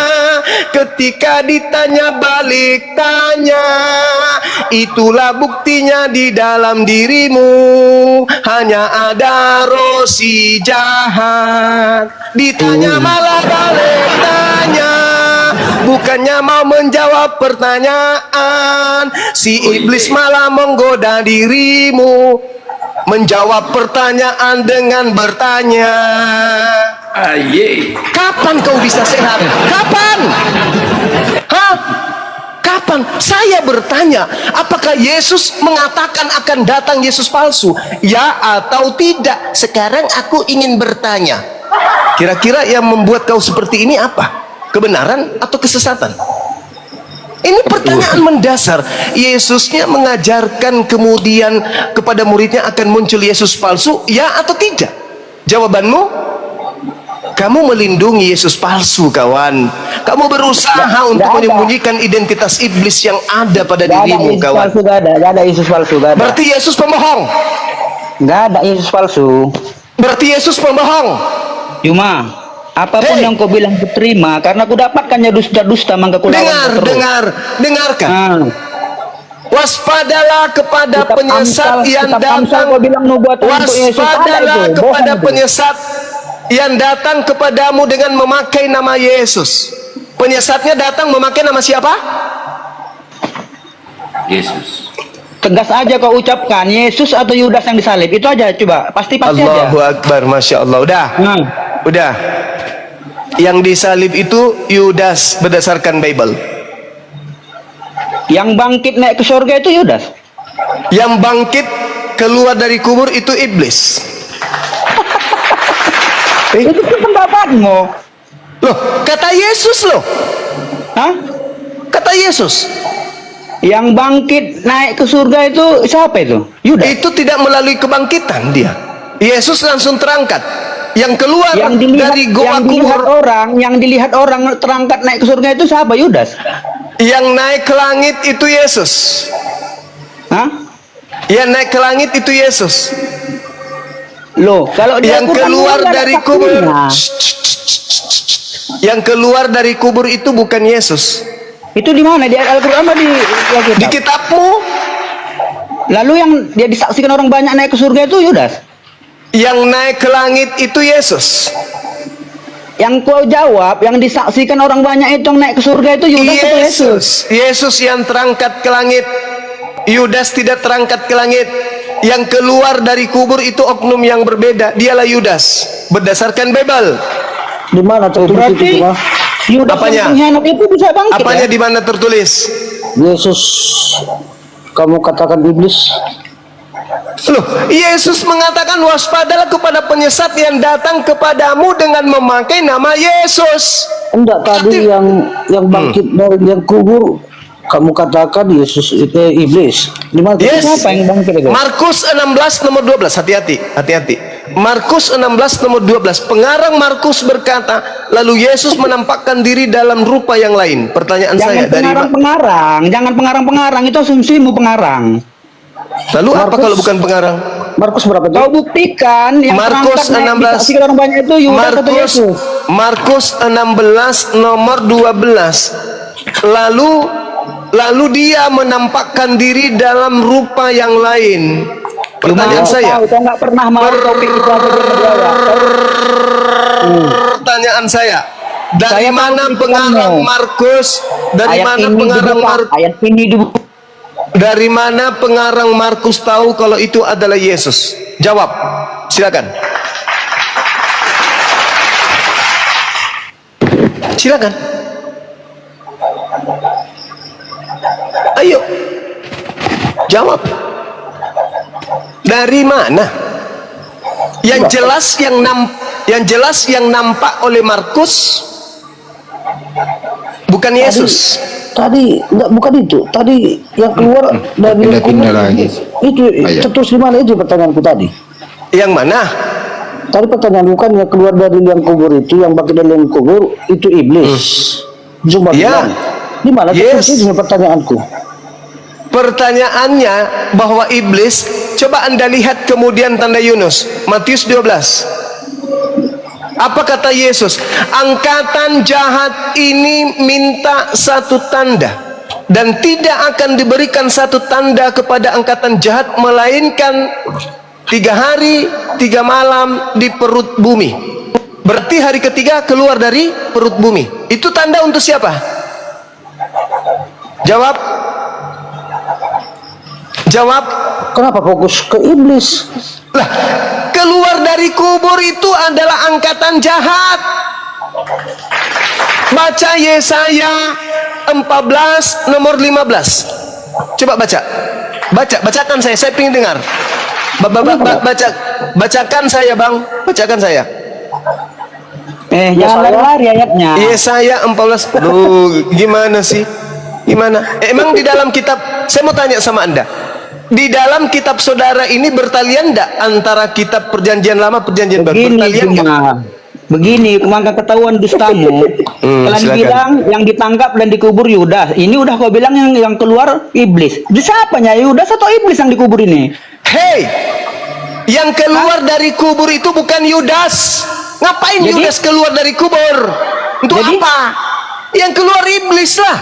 Ketika ditanya balik tanya, itulah buktinya di dalam dirimu hanya ada roh si jahat. Ditanya malah balik tanya, bukannya mau menjawab pertanyaan. Si iblis malah menggoda dirimu, menjawab pertanyaan dengan bertanya. Aye. Kapan kau bisa sehat? Kapan? Hah? Kapan? Saya bertanya, apakah Yesus mengatakan akan datang Yesus palsu? Ya atau tidak? Sekarang aku ingin bertanya, kira-kira yang membuat kau seperti ini apa? Kebenaran atau kesesatan? Ini pertanyaan mendasar. Yesusnya mengajarkan kemudian kepada muridnya akan muncul Yesus palsu, ya atau tidak? Jawabanmu? Kamu melindungi Yesus palsu, kawan. Kamu berusaha untuk menyembunyikan identitas iblis yang ada pada dirimu, kawan. Gak ada Yesus palsu, gak ada. Berarti Yesus pembohong. Gak ada Yesus palsu. Berarti Yesus pembohong. Cuma apapun yang kau bilang kuterima, karena aku dapatkannya dusta-dusta, maka ku lawan terus. Dengarkan. Waspadalah kepada Kitab penyesat Amsal, yang Kitab Amsal datang. kau bilang nubuatan untuk Yesus, ada Waspadalah itu, kepada bohong itu. penyesat yang datang kepadamu dengan memakai nama Yesus. Penyesatnya datang memakai nama siapa? Yesus. Tegas aja kau ucapkan Yesus atau Yudas yang disalib, itu aja coba, pasti aja. Allahu Akbar, Masya Allah. Udah. Yang disalib itu Yudas berdasarkan Bible. Yang bangkit naik ke surga itu Yudas. Yang bangkit keluar dari kubur itu iblis. Itu pendapatmu. Loh, kata Yesus loh. Hah? Kata Yesus. Yang bangkit naik ke surga itu siapa itu? Yudas. Itu tidak melalui kebangkitan dia. Yesus langsung terangkat. Yang keluar dari goa kubur, yang dilihat orang terangkat naik ke surga itu siapa? Yudas. yang naik ke langit itu Yesus. Hah? Yang naik ke langit itu Yesus. Loh, kalau dia Yang keluar dari kubur, yang keluar dari kubur itu bukan Yesus. itu di mana? Di Al-Qur'an atau di Di kitabmu. Lalu yang dia disaksikan orang banyak naik ke surga itu Yudas. Yang naik ke langit itu Yesus. Yang kau jawab, yang disaksikan orang banyak itu yang naik ke surga itu Yudas atau Yesus? Yesus yang terangkat ke langit. Yudas tidak terangkat ke langit. Yang keluar dari kubur itu oknum yang berbeda. Dialah Yudas berdasarkan Bible. Di mana tertulis Berarti itu, Pak? Yudas Apanya? yang pengkhianat itu bisa bangkit. Apanya Ya? di mana tertulis? Yesus, kamu katakan iblis. Loh, Yesus mengatakan waspadalah kepada penyesat yang datang kepadamu dengan memakai nama Yesus. Enggak, tadi yang bangkit dari yang kubur kamu katakan Yesus itu iblis. Di mana? Yes. Siapa yang bangkit itu? Markus 16 nomor 12. Hati-hati. Markus 16 nomor 12. Pengarang Markus berkata, lalu Yesus menampakkan diri dalam rupa yang lain. Pertanyaan saya, dari Jangan pengarang, itu asumsimu pengarang. lalu apa Markus- kalau bukan pengarang? Markus berapa itu? Kau buktikan yang Markus terangkat naik 16. disaksikan orang banyak itu Yudas atau Yesus. Markus 16 nomor 12. Lalu dia menampakkan diri dalam rupa yang lain. Pertanyaan saya, Kau nggak pernah mau topik itu apa dia menjawab. pertanyaan saya, dari Saya mana tahu pengarang pikiranmu. Markus? Dari mana pengarang Markus? Ayat ini dibuka. Dari mana pengarang Markus tahu kalau itu adalah Yesus? Jawab, silakan. Silakan. Ayo, jawab. Dari mana? Yang jelas yang nampak oleh Markus bukan Yesus. Tadi enggak, bukan itu. Tadi yang keluar dari Pindah-pindah kubur, lagi. Itu Ayo. terus di mana itu pertanyaanku tadi? Yang mana? Tadi pertanyaan bukan yang keluar dari liang kubur itu, yang bangkit dari liang kubur itu iblis. Cuma Ya. bilang, di mana? Yes. Itu pertanyaanku. Pertanyaannya bahwa iblis, coba Anda lihat kemudian tanda Yunus, Matius 12. Apa kata Yesus? Angkatan jahat ini minta satu tanda, dan tidak akan diberikan satu tanda kepada angkatan jahat melainkan 3 hari 3 malam di perut bumi. Berarti hari ketiga keluar dari perut bumi. Itu tanda untuk siapa? Jawab. Kenapa fokus ke iblis? Lah, keluar dari kubur itu adalah angkatan jahat. Baca Yesaya 14 nomor 15. Coba bacakan saya pengen dengar. Bacakan saya, Bang. Bacakan saya. Jangan lari ayatnya. Yesaya 14. Loh, gimana sih? Gimana? Emang di dalam kitab, saya mau tanya sama Anda. Di dalam kitab saudara ini bertalian enggak antara kitab perjanjian lama, perjanjian baru? Bertalian enggak? Begini, maka ketahuan dustamu. Kalian silakan. bilang yang ditangkap dan dikubur Yudas. Ini udah kau bilang yang keluar iblis. Itu siapanya? Yudas atau iblis yang dikubur ini? Hei, yang keluar dari kubur itu bukan Yudas. Ngapain Jadi? Yudas keluar dari kubur? Untuk Jadi? apa? Yang keluar iblis lah.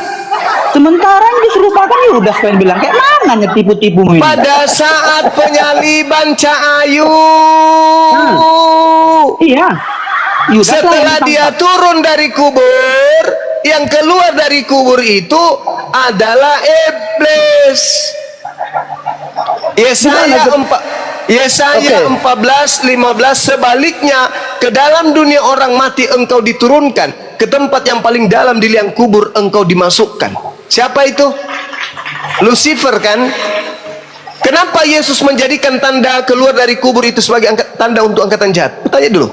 Sementara yang diserupakan Yudas pengen bilang kayak mana tipu-tipumu ini? Pada saat penyaliban Cahayu, Iya. Yudas lah yang setelah dia ditangkap. turun dari kubur, yang keluar dari kubur itu adalah iblis. Yesaya 14:15, sebaliknya ke dalam dunia orang mati engkau diturunkan, ke tempat yang paling dalam di liang kubur engkau dimasukkan. Siapa itu? Lucifer kan? Kenapa Yesus menjadikan tanda keluar dari kubur itu sebagai tanda untuk angkatan jahat? Tanya dulu.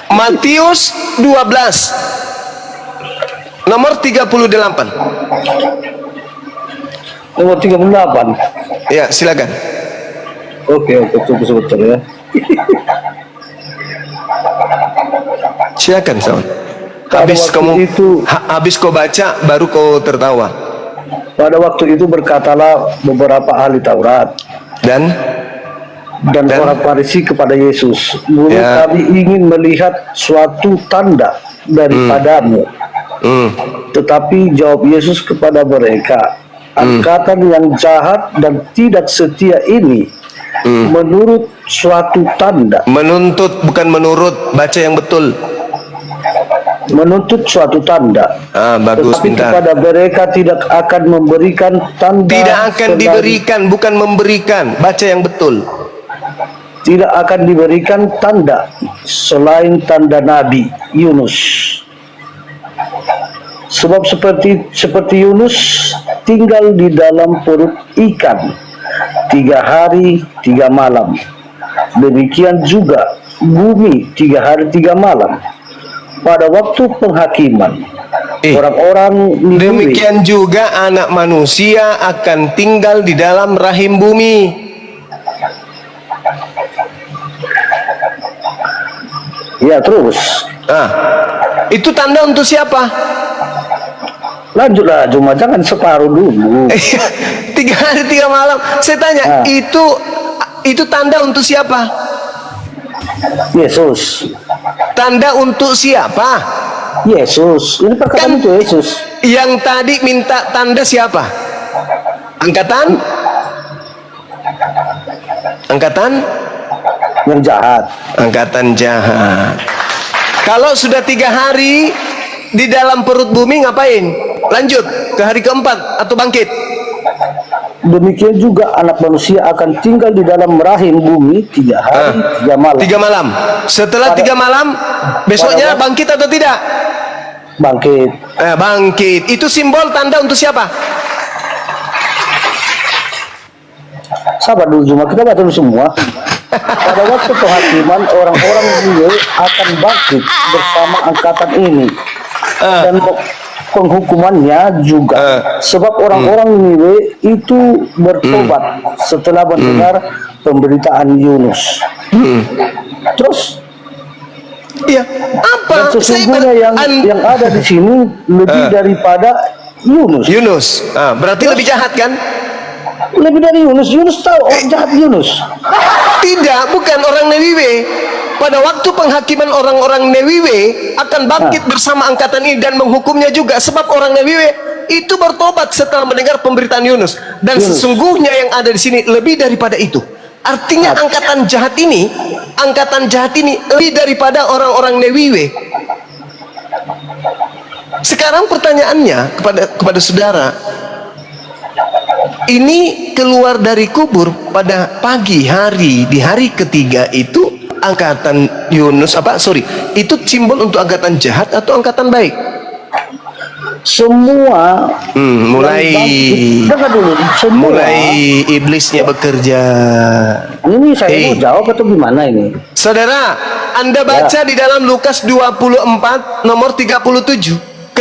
Matius 12 nomor 38. Nomor 38. Ya, silakan. Oke, tunggu sebentar ya. Silakan, Sawan. Pada Habis waktu kamu itu- habis kau baca baru kau tertawa. Pada waktu itu berkatalah beberapa ahli Taurat Dan dan orang Farisi kepada Yesus, "Guru, Ya. kami ingin melihat suatu tanda daripadamu." Tetapi jawab Yesus kepada mereka, "Angkatan yang jahat dan tidak setia ini menurut suatu tanda, menuntut bukan menurut, baca yang betul. menuntut suatu tanda. Bagus, Tetapi bentar. kepada mereka tidak akan memberikan tanda, Tidak akan selain- diberikan, bukan memberikan. Baca yang betul. tidak akan diberikan tanda selain tanda Nabi Yunus. Sebab seperti Yunus tinggal di dalam perut ikan 3 hari 3 malam. Demikian juga bumi 3 hari 3 malam. Pada waktu penghakiman, orang-orang Niniwe. Demikian juga anak manusia akan tinggal di dalam rahim bumi. Ya, terus Ah, itu tanda untuk siapa? lanjutlah, cuma jangan separuh dulu. 3 hari 3 malam. Saya tanya, itu tanda untuk siapa? Yesus. Tanda untuk siapa? Yesus. Ini perkataan itu Yesus. Yang tadi minta tanda siapa? Angkatan Yang jahat. angkatan jahat. Kalau sudah 3 hari di dalam perut bumi ngapain? Lanjut ke hari keempat atau bangkit? Demikian juga anak manusia akan tinggal di dalam rahim bumi 3 hari 3 malam. 3 malam. Setelah 3 malam, besoknya bangkit atau tidak? Bangkit. Bangkit. Itu simbol tanda untuk siapa? Sabar dulu, cuma kita baca dulu semua. Pada waktu penghakiman, orang-orang Niniwe akan bangkit bersama angkatan ini, dan penghukumannya juga, sebab orang-orang Niniwe itu bertobat setelah mendengar pemberitaan Yunus. Terus, Iya. Apa? dan sesungguhnya yang ada di sini lebih daripada Yunus. Yunus. Berarti lebih jahat kan? Lebih dari Yunus. Yunus tahu orang jahat Yunus. Tidak, bukan orang Niniwe. Pada waktu penghakiman orang-orang Niniwe akan bangkit bersama angkatan ini dan menghukumnya juga, sebab orang Niniwe itu bertobat setelah mendengar pemberitaan Yunus. Dan sesungguhnya yang ada di sini lebih daripada itu. Artinya angkatan jahat ini lebih daripada orang-orang Niniwe. Sekarang pertanyaannya kepada saudara, ini keluar dari kubur pada pagi hari di hari ketiga itu angkatan Yunus itu simbol untuk angkatan jahat atau angkatan baik? Semua mulai dengar dulu, semua mulai iblisnya bekerja. ini saya mau jawab atau gimana ini? Saudara, Anda baca di dalam Lukas 24 nomor 37.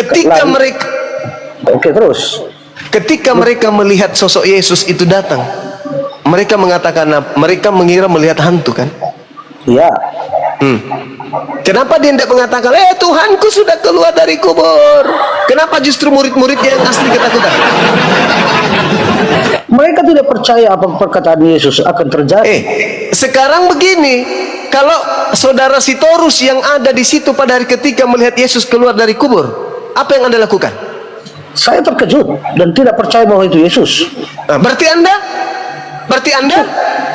Ketika mereka melihat sosok Yesus itu datang, mereka mengatakan, mereka mengira melihat hantu kan? Ya. Kenapa dia tidak mengatakan, Tuhanku sudah keluar dari kubur? Kenapa justru murid-muridnya yang asli ketakutan? Mereka tidak percaya apa perkataan Yesus akan terjadi. Sekarang begini, kalau saudara Sitorus yang ada di situ pada hari ketika melihat Yesus keluar dari kubur, apa yang Anda lakukan? Saya terkejut dan tidak percaya bahwa itu Yesus. Berarti Anda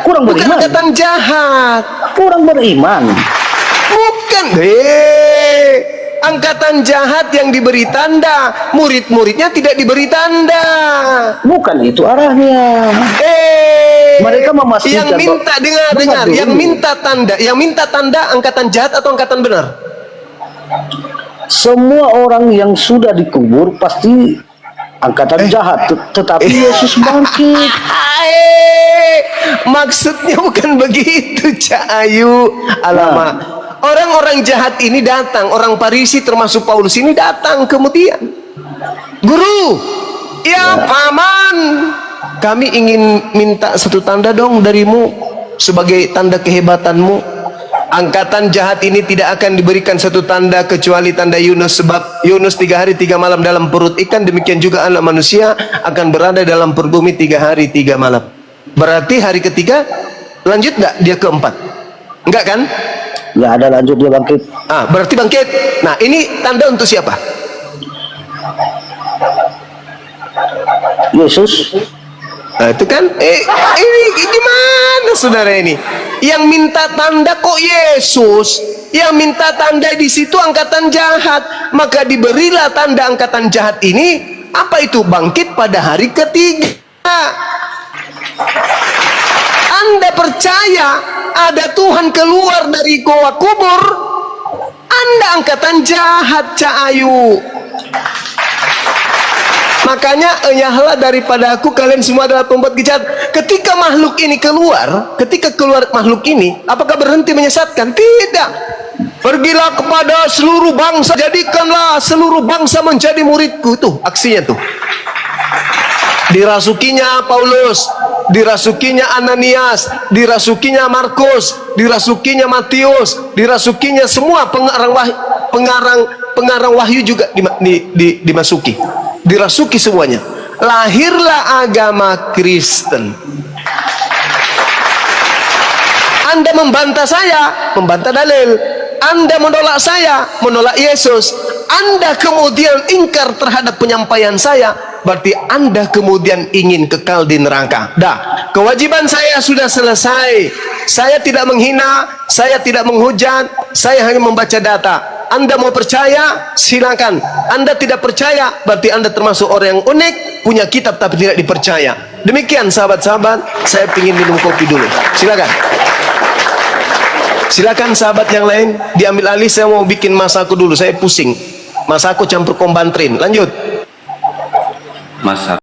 Kurang bukan beriman. angkatan jahat. Kurang beriman. Bukan. Angkatan jahat yang diberi tanda, murid-muridnya tidak diberi tanda. Bukan itu arahnya. Mereka memastikan yang minta dengar, yang minta tanda angkatan jahat atau angkatan benar? Semua orang yang sudah dikubur pasti angkatan jahat, tetapi Yesus bangkit. Maksudnya bukan begitu, Cak Ayu. Alamak. Orang-orang jahat ini datang, orang Farisi termasuk Paulus ini datang kemudian. Guru, paman, kami ingin minta satu tanda dong darimu sebagai tanda kehebatanmu. Angkatan jahat ini tidak akan diberikan satu tanda kecuali tanda Yunus, sebab Yunus 3 hari 3 malam dalam perut ikan, demikian juga anak manusia akan berada dalam perut bumi 3 hari 3 malam. Berarti hari ketiga lanjut nggak dia keempat? Enggak kan? Ya, ada lanjut dia bangkit. Berarti bangkit. Nah, ini tanda untuk siapa? Yesus. Nah, itu kan ini gimana saudara ini? Yang minta tanda kok Yesus? Yang minta tanda di situ angkatan jahat. Maka diberilah tanda angkatan jahat ini, apa itu? Bangkit pada hari ketiga. Anda percaya ada Tuhan keluar dari goa kubur? Anda angkatan jahat, Cak Ayu. Makanya enyahlah daripada aku kalian semua adalah pembuat kejahatan. Ketika makhluk ini keluar, ketika keluar makhluk ini, apakah berhenti menyesatkan? Tidak. Pergilah kepada seluruh bangsa, jadikanlah seluruh bangsa menjadi muridku. Tuh aksinya tuh. Dirasukinya Paulus, dirasukinya Ananias, dirasukinya Markus, dirasukinya Matius, dirasukinya semua pengarang wahyu juga dimasuki. Dirasuki semuanya. Lahirlah agama Kristen. Anda membantah saya, membantah dalil. Anda menolak saya, menolak Yesus. Anda kemudian ingkar terhadap penyampaian saya, berarti Anda kemudian ingin kekal di neraka. Dah, kewajiban saya sudah selesai. Saya tidak menghina, saya tidak menghujat, saya hanya membaca data. Anda mau percaya, silakan. Anda tidak percaya, berarti Anda termasuk orang yang unik, punya kitab tapi tidak dipercaya. Demikian sahabat-sahabat, saya ingin minum kopi dulu. Silakan. Silakan sahabat yang lain diambil alih. Saya mau bikin masaku dulu, saya pusing. Masaku campur kombantrin. Lanjut. Masa